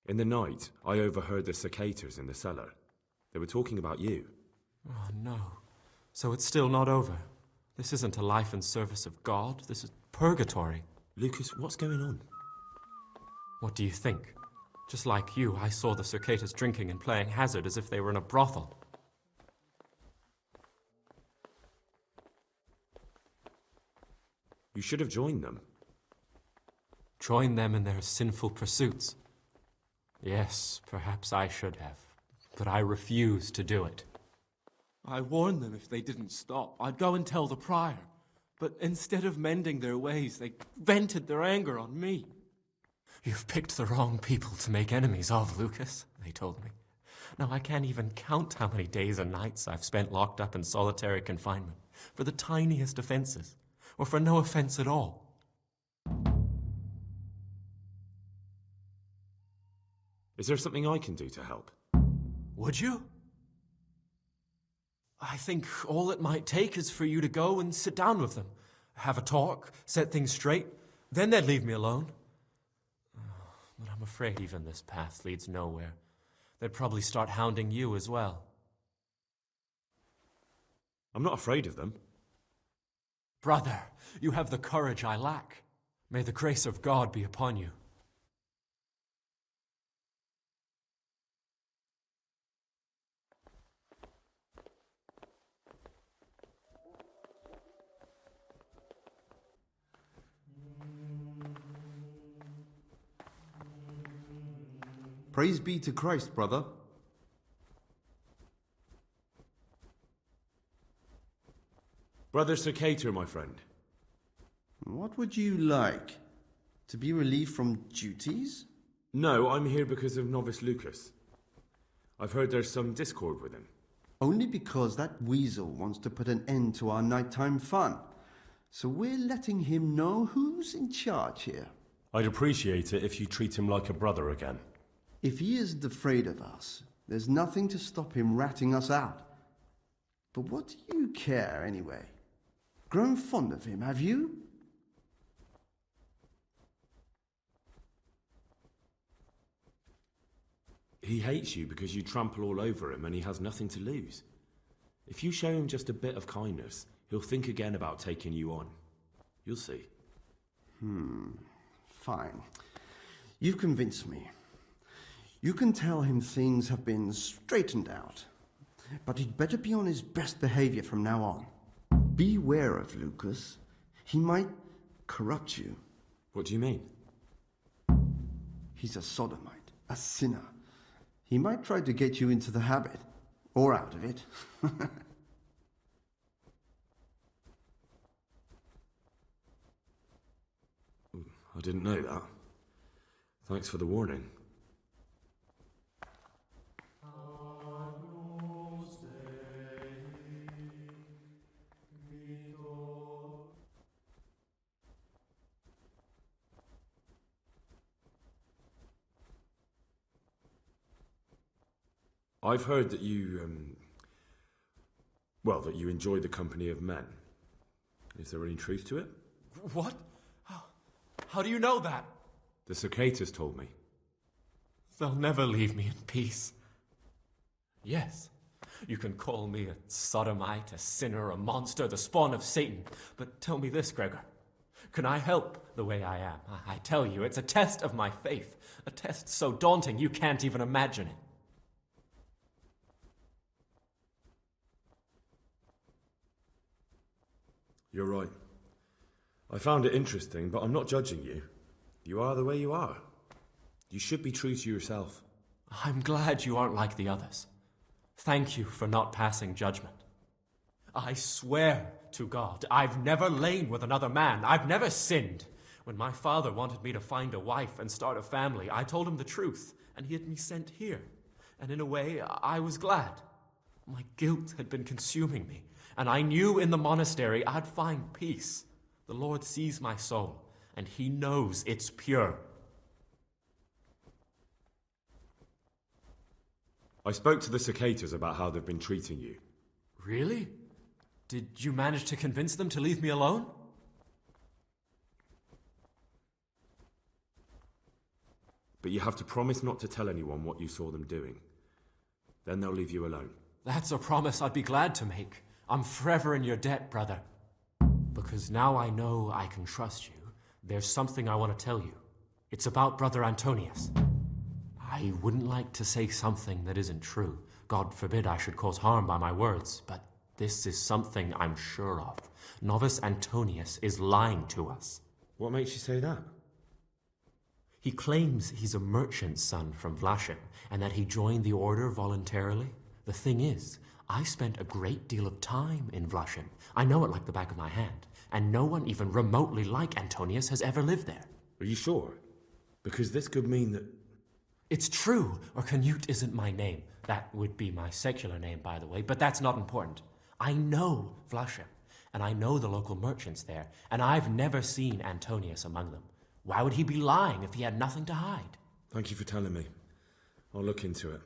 In the night, I overheard the cicadas in the cellar. They were talking about you. Oh, no. So it's still not over. This isn't a life in service of God. This is purgatory. Lucas, what's going on? What do you think? Just like you, I saw the cicadas drinking and playing hazard as if they were in a brothel. You should have joined them. Join them in their sinful pursuits. Yes, perhaps I should have, but I refuse to do it. I warned them if they didn't stop, I'd go and tell the prior. But instead of mending their ways, they vented their anger on me. You've picked the wrong people to make enemies of, Lucas, they told me. Now I can't even count how many days and nights I've spent locked up in solitary confinement for the tiniest offenses, or for no offense at all. Is there something I can do to help? Would you? I think all it might take is for you to go and sit down with them. Have a talk, set things straight. Then they'd leave me alone. But I'm afraid even this path leads nowhere. They'd probably start hounding you as well. I'm not afraid of them. Brother, you have the courage I lack. May the grace of God be upon you. Praise be to Christ, brother. Brother Cicator, my friend. What would you like? To be relieved from duties? No, I'm here because of Novice Lucas. I've heard there's some discord with him. Only because that weasel wants to put an end to our nighttime fun. So we're letting him know who's in charge here. I'd appreciate it if you treat him like a brother again. If he isn't afraid of us, there's nothing to stop him ratting us out. But what do you care, anyway? Grown fond of him, have you? He hates you because you trample all over him and he has nothing to lose. If you show him just a bit of kindness, he'll think again about taking you on. You'll see. Fine. You've convinced me. You can tell him things have been straightened out. But he'd better be on his best behavior from now on. Beware of Lucas. He might corrupt you. What do you mean? He's a sodomite, a sinner. He might try to get you into the habit, or out of it. I didn't know that. Thanks for the warning. I've heard that you, that you enjoy the company of men. Is there any truth to it? What? How do you know that? The cicadas told me. They'll never leave me in peace. Yes, you can call me a sodomite, a sinner, a monster, the spawn of Satan. But tell me this, Gregor. Can I help the way I am? I tell you, it's a test of my faith. A test so daunting you can't even imagine it. You're right. I found it interesting, but I'm not judging you. You are the way you are. You should be true to yourself. I'm glad you aren't like the others. Thank you for not passing judgment. I swear to God, I've never lain with another man. I've never sinned. When my father wanted me to find a wife and start a family, I told him the truth, and he had me sent here. And in a way, I was glad. My guilt had been consuming me, and I knew in the monastery I'd find peace. The Lord sees my soul, and he knows it's pure. I spoke to the cicadas about how they've been treating you. Really? Did you manage to convince them to leave me alone? But you have to promise not to tell anyone what you saw them doing. Then they'll leave you alone. That's a promise I'd be glad to make. I'm forever in your debt, brother. Because now I know I can trust you, there's something I want to tell you. It's about Brother Antonius. I wouldn't like to say something that isn't true. God forbid I should cause harm by my words, but this is something I'm sure of. Novice Antonius is lying to us. What makes you say that? He claims he's a merchant's son from Vlashim, and that he joined the order voluntarily. The thing is, I spent a great deal of time in Vlashim. I know it like the back of my hand, and no one even remotely like Antonius has ever lived there. Are you sure? Because this could mean that... It's true, or Canute isn't my name. That would be my secular name, by the way, but that's not important. I know Vlashim, and I know the local merchants there, and I've never seen Antonius among them. Why would he be lying if he had nothing to hide? Thank you for telling me. I'll look into it.